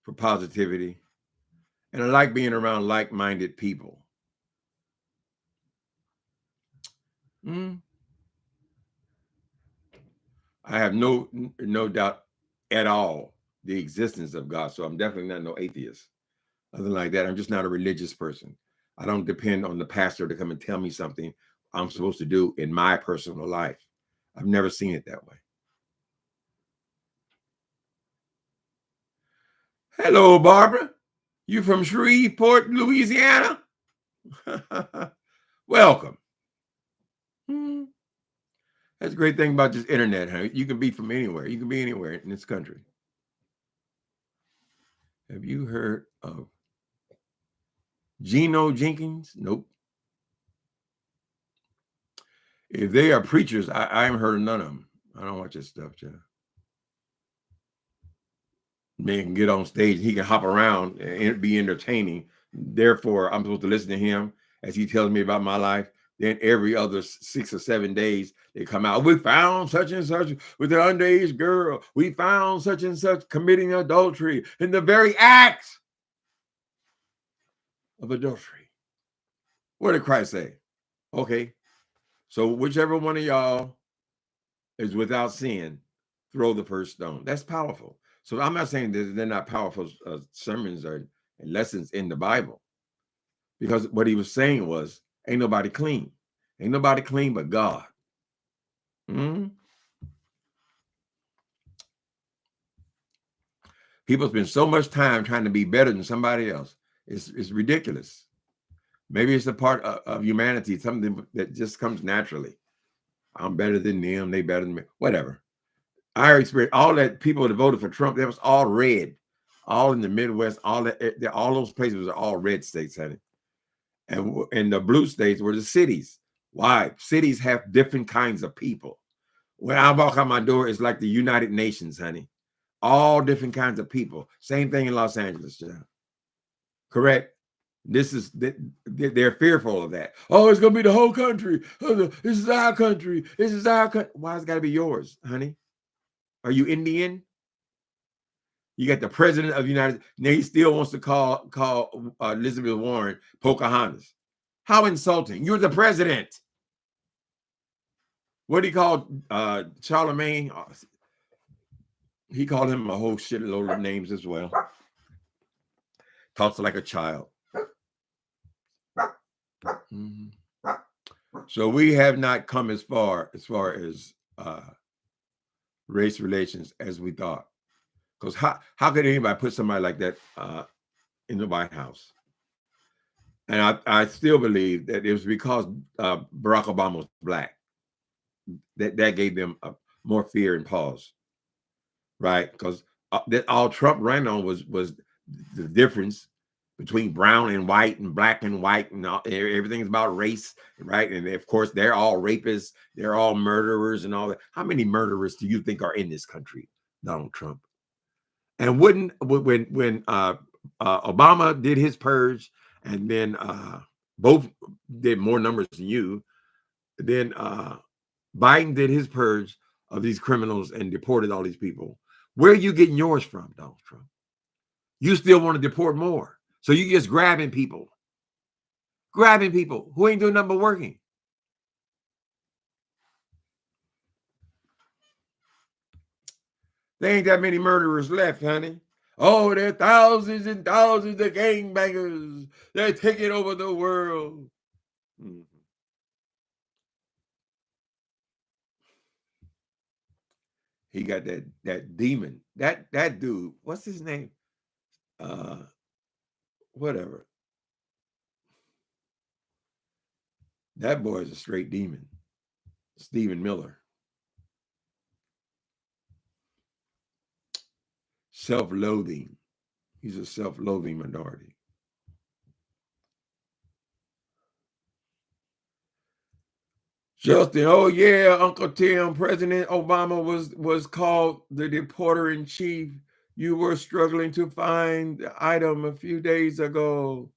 for positivity. And I like being around like-minded people. I have no doubt at all the existence of God. So I'm definitely not no atheist. Nothing like that. I'm just not a religious person. I don't depend on the pastor to come and tell me something I'm supposed to do in my personal life. I've never seen it that way. Hello, Barbara. You from Shreveport, Louisiana? Welcome. That's a great thing about this internet, huh? You can be from anywhere. You can be anywhere in this country. Have you heard of Geno Jenkins? Nope. If they are preachers, I haven't heard of none of them. I don't watch this stuff, Jeff. Man can get on stage, he can hop around and be entertaining. Therefore, I'm supposed to listen to him as he tells me about my life. Then every other 6 or 7 days, they come out. We found such and such with an underage girl. We found such and such committing adultery in the very act of adultery. What did Christ say? Okay, so whichever one of y'all is without sin, throw the first stone. That's powerful. So I'm not saying that they're not powerful sermons or lessons in the Bible, because what he was saying was, ain't nobody clean. Ain't nobody clean but God. People spend so much time trying to be better than somebody else. It's ridiculous. Maybe it's a part of humanity, something that just comes naturally. I'm better than them. They better than me. Whatever. I experienced all that. People that voted for Trump, that was all red. All in the Midwest, all those places are all red states, honey. And the blue states were the cities. Why? Cities have different kinds of people. When I walk out my door, it's like the United Nations, honey. All different kinds of people. Same thing in Los Angeles, John. Correct? They're fearful of that. Oh, it's gonna be the whole country. This is our country. This is our country. Why it's got to be yours, honey? Are you Indian? You got the president of the United States. Now he still wants to call Elizabeth Warren Pocahontas. How insulting. You're the president. What did he call Charlemagne? He called him a whole shitload of names as well. Talks like a child. So we have not come as far as race relations as we thought. Because how could anybody put somebody like that in the White House? And I still believe that it was because Barack Obama was black. that gave them more fear and pause, right? Because that all Trump ran on was the difference between brown and white and black and white, and everything's about race, right? And of course, they're all rapists, they're all murderers, and all that. How many murderers do you think are in this country, Donald Trump? And when Obama did his purge, and then both did more numbers than you, then Biden did his purge of these criminals and deported all these people. Where are you getting yours from, Donald Trump? You still want to deport more. So you just grabbing people who ain't doing nothing but working. There ain't that many murderers left, honey. Oh, there are thousands and thousands of gangbangers. They're taking over the world. Mm-hmm. He got that demon. That dude, what's his name? Whatever. That boy is a straight demon. Stephen Miller. Self-loathing. He's a self-loathing minority. Justin, oh yeah, Uncle Tim, President Obama was called the deporter in chief. You were struggling to find the item a few days ago.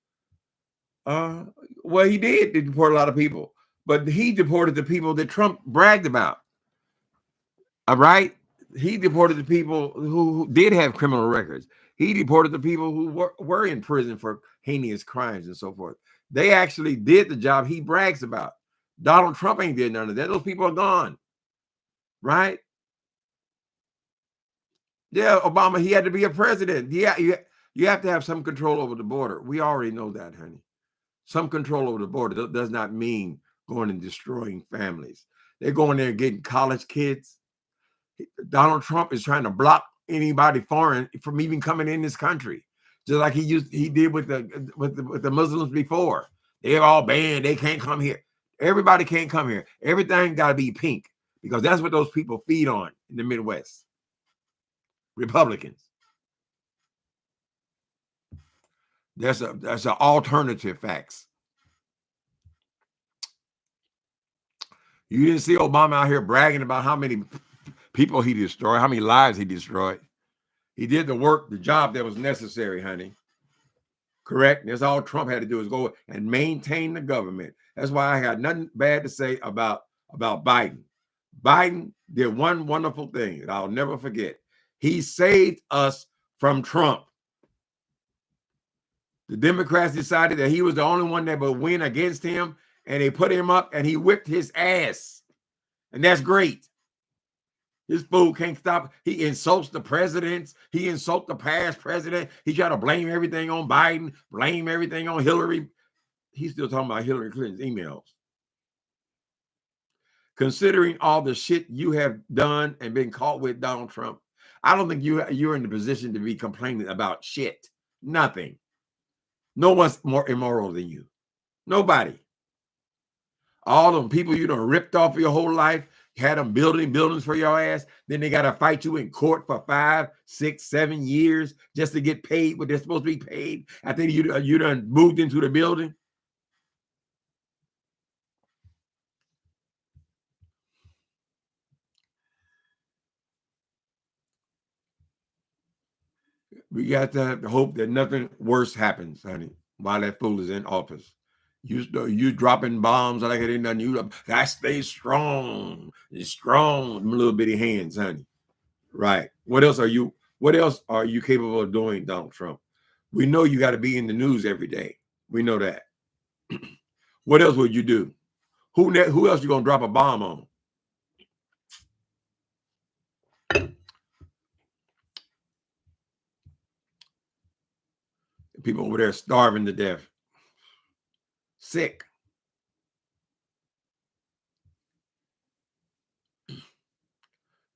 Well, he did deport a lot of people, but he deported the people that Trump bragged about. All right? He deported the people who did have criminal records. He deported the people who were in prison for heinous crimes and so forth. They actually did the job he brags about. Donald Trump ain't did none of that. Those people are gone. Right? Yeah, Obama, he had to be a president. Yeah, you have to have some control over the border. We already know that, honey. Some control over the border does not mean going and destroying families. They're going there and getting college kids. Donald Trump is trying to block anybody foreign from even coming in this country, just like he did with the Muslims before. They're all banned. They can't come here. Everybody can't come here. Everything got to be pink because that's what those people feed on in the Midwest. Republicans. That's an alternative facts. You didn't see Obama out here bragging about how many people he destroyed, how many lives he destroyed. He did the work, the job that was necessary, honey. Correct? That's all Trump had to do is go and maintain the government. That's why I got nothing bad to say about Biden. Biden did one wonderful thing that I'll never forget. He saved us from Trump. The Democrats decided that he was the only one that would win against him, and they put him up, and he whipped his ass. And that's great. This fool can't stop. He insults the presidents. He insults the past president. He try to blame everything on Biden, blame everything on Hillary. He's still talking about Hillary Clinton's emails. Considering all the shit you have done and been caught with, Donald Trump, I don't think you're in the position to be complaining about shit. Nothing. No one's more immoral than you. Nobody. All them people you done ripped off your whole life, had them building buildings for your ass. Then they got to fight you in court for 5, 6, 7 years just to get paid what they're supposed to be paid after you done moved into the building. We got to hope that nothing worse happens, honey, while that fool is in office. You dropping bombs like it ain't nothing. You I stay strong, strong, little bitty hands, honey. Right. What else are you capable of doing, Donald Trump? We know you got to be in the news every day. We know that. What else would you do? Who else you gonna drop a bomb on? People over there starving to death, sick.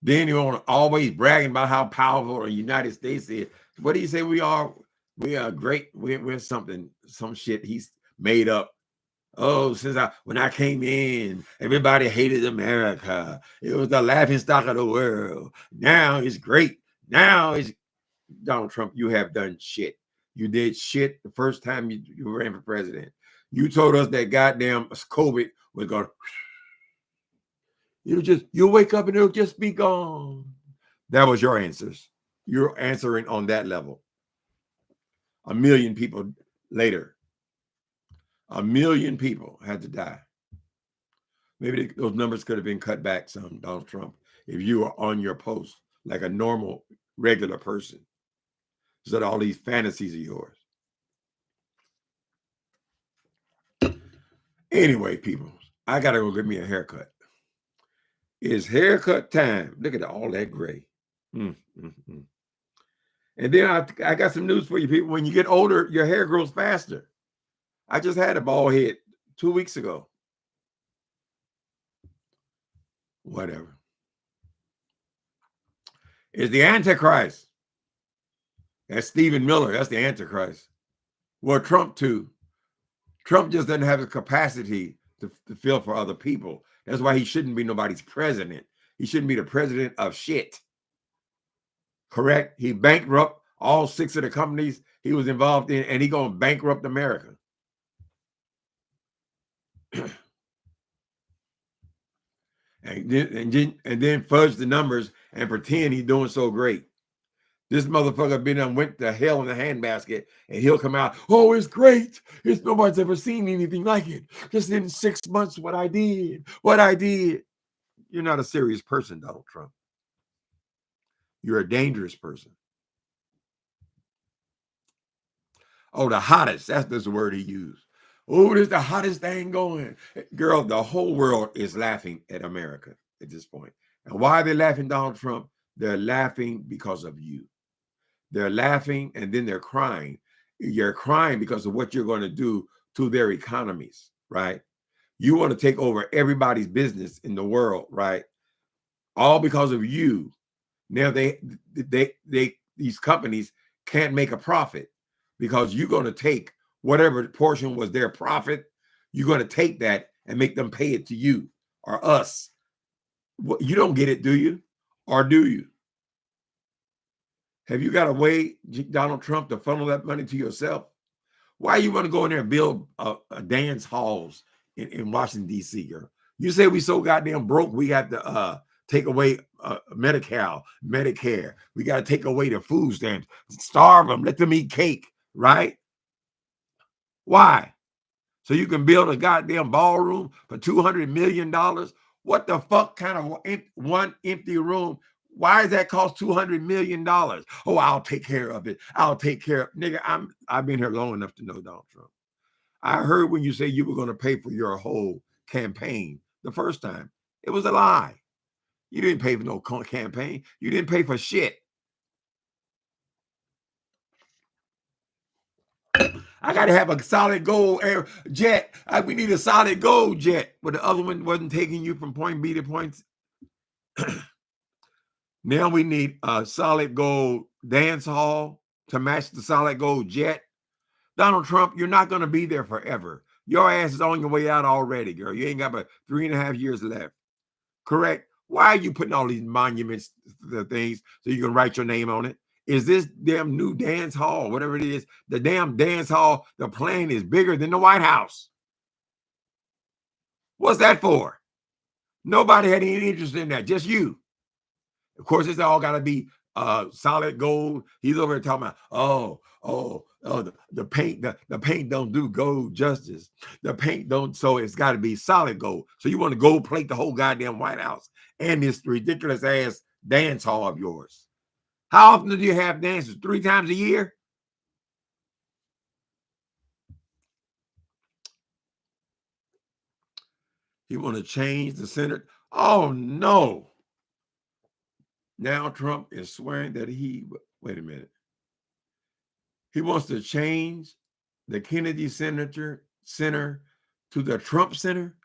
Then you want to always bragging about how powerful the United States is. What do you say we are? We are great. We're something, some shit he's made up. Oh, when I came in, everybody hated America. It was the laughing stock of the world. Now it's great. Now it's Donald Trump. You have done shit. You did shit the first time you ran for president. You told us that goddamn COVID was going. You'll wake up and it'll just be gone. That was your answers. You're answering on that level. 1 million people later. 1 million people had to die. Maybe those numbers could have been cut back some, Donald Trump, if you were on your post like a normal, regular person. Instead of all these fantasies of yours. Anyway, people, I got to go get me a haircut. It's haircut time. Look at all that gray. And then I got some news for you people. When you get older, your hair grows faster. I just had a bald head 2 weeks ago. Whatever. It's the Antichrist. That's Stephen Miller. That's the Antichrist. Well, Trump too. Trump just doesn't have the capacity to feel for other people. That's why he shouldn't be nobody's president. He shouldn't be the president of shit. Correct? He bankrupt all 6 of the companies he was involved in, and he gonna bankrupt America. and then fudge the numbers and pretend he's doing so great. This motherfucker been and went to hell in a handbasket, and he'll come out, oh, it's great. Nobody's ever seen anything like it. Just in 6 months, what I did. You're not a serious person, Donald Trump. You're a dangerous person. Oh, the hottest. That's the word he used. Oh, this is the hottest thing going. Girl, the whole world is laughing at America at this point. And why are they laughing, Donald Trump? They're laughing because of you. They're laughing and then they're crying. You're crying because of what you're going to do to their economies, right? You want to take over everybody's business in the world, right? All because of you. Now these companies can't make a profit because you're going to take whatever portion was their profit. You're going to take that and make them pay it to you or us. You don't get it, do you? Or do you? Have you got a way, Donald Trump, to funnel that money to yourself? Why you want to go in there and build a dance halls in Washington, D.C., girl? You say we so goddamn broke, we got to take away Medicare. We got to take away the food stamps, starve them, let them eat cake, right? Why? So you can build a goddamn ballroom for $200 million? What the fuck kind of one empty room? Why does that cost $200 million? Oh, I'll take care of it. I'll take care of it. Nigga, I've been here long enough to know Donald Trump. I heard when you say you were going to pay for your whole campaign the first time. It was a lie. You didn't pay for no campaign. You didn't pay for shit. I got to have a solid gold jet. We need a solid gold jet. But the other one wasn't taking you from point B to point C. Now we need a solid gold dance hall to match the solid gold jet. Donald Trump, you're not going to be there forever. Your ass is on your way out already, girl. You ain't got but 3.5 years left. Correct? Why are you putting all these monuments, the things, so you can write your name on it? Is this damn new dance hall, whatever it is, the damn dance hall, the plan is bigger than the White House? What's that for? Nobody had any interest in that, just you. Of course, it's all got to be solid gold. He's over here talking about, the paint don't do gold justice. The paint don't, so it's got to be solid gold. So you want to gold plate the whole goddamn White House and this ridiculous ass dance hall of yours. How often do you have dances? 3 times a year? You want to change the Senate? Oh, no. Now Trump is swearing that wait a minute. He wants to change the Kennedy Center to the Trump Center.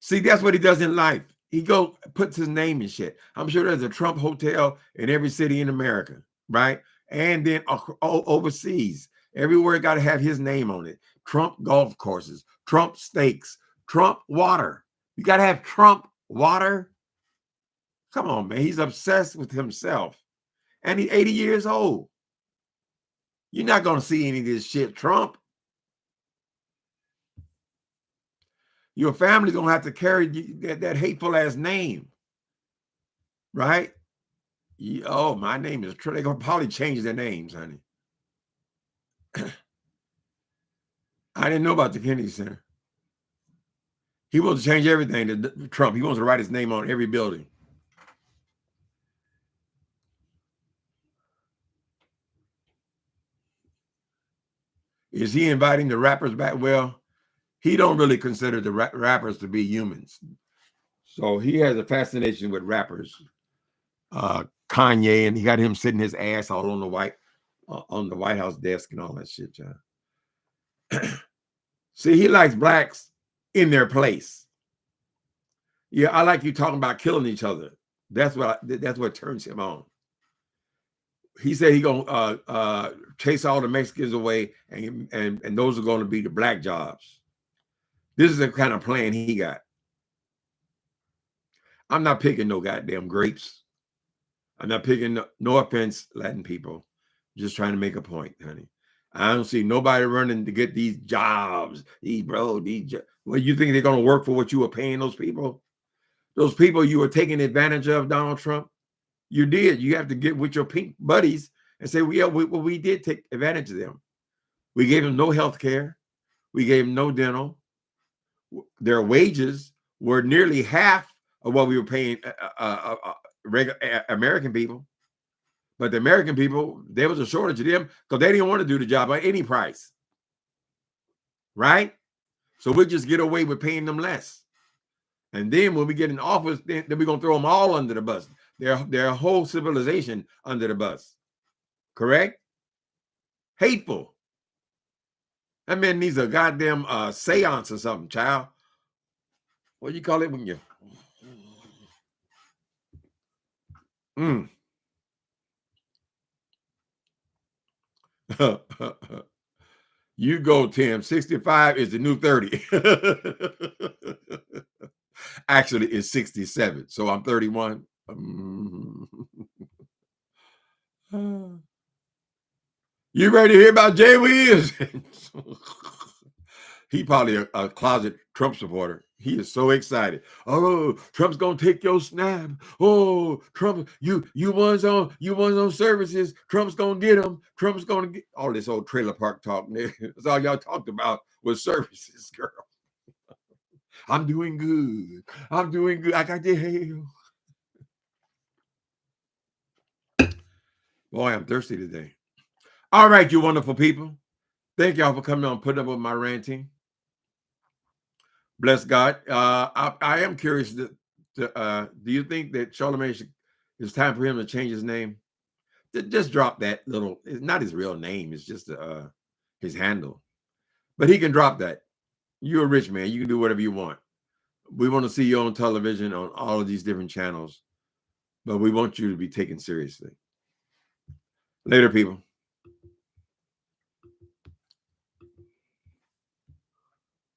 See, that's what he does in life. He puts his name in shit. I'm sure there's a Trump hotel in every city in America, right? And then overseas. Everywhere got to have his name on it. Trump golf courses, Trump steaks, Trump water. You got to have Trump water. Come on, man. He's obsessed with himself. And he's 80 years old. You're not going to see any of this shit, Trump. Your family's going to have to carry that hateful ass name. Right? Oh, my name is Trump. They're going to probably change their names, honey. I didn't know about the Kennedy Center. He wants to change everything to Trump. He wants to write his name on every building. Is he inviting the rappers back? Well, he don't really consider the rappers to be humans. So he has a fascination with rappers. Kanye, and he got him sitting his ass all on the White House desk and all that shit, John. See, he likes blacks in their place. Yeah, I like you talking about killing each other. That's what turns him on. He said he gonna chase all the Mexicans away, and those are going to be the black jobs. This is the kind of plan he got. I'm not picking no goddamn grapes. I'm not picking no offense, Latin people. Just trying to make a point, honey. I don't see nobody running to get these jobs. Well, you think they're going to work for what you were paying those people? Those people you were taking advantage of, Donald Trump? You did. You have to get with your pink buddies and say, well, yeah, we did take advantage of them. We gave them no health care. We gave them no dental. Their wages were nearly half of what we were paying regular American people. But the American people, there was a shortage of them because they didn't want to do the job at any price. Right? So we just get away with paying them less. And then when we get in office, then we're going to throw them all under the bus. Their whole civilization under the bus. Correct? Hateful. That man needs a goddamn seance or something, child. What do you call it when you... You go, Tim. 65 is the new 30. Actually, it's 67. So I'm 31. You ready to hear about Jay Williams? He probably a closet Trump supporter. He is so excited. Oh, Trump's gonna take your snap. Oh, Trump, you ones on services. Trump's gonna get them. Trump's gonna get all this old trailer park talk. That's all y'all talked about was services, girl. I'm doing good. I'm doing good. I got the hell. Boy, I'm thirsty today. All right, you wonderful people. Thank y'all for coming on, putting up with my ranting. Bless God. I am curious. Do you think that Charlemagne it's time for him to change his name? Just drop that little. It's not his real name. It's just his handle. But he can drop that. You're a rich man. You can do whatever you want. We want to see you on television on all of these different channels, but we want you to be taken seriously. Later, people.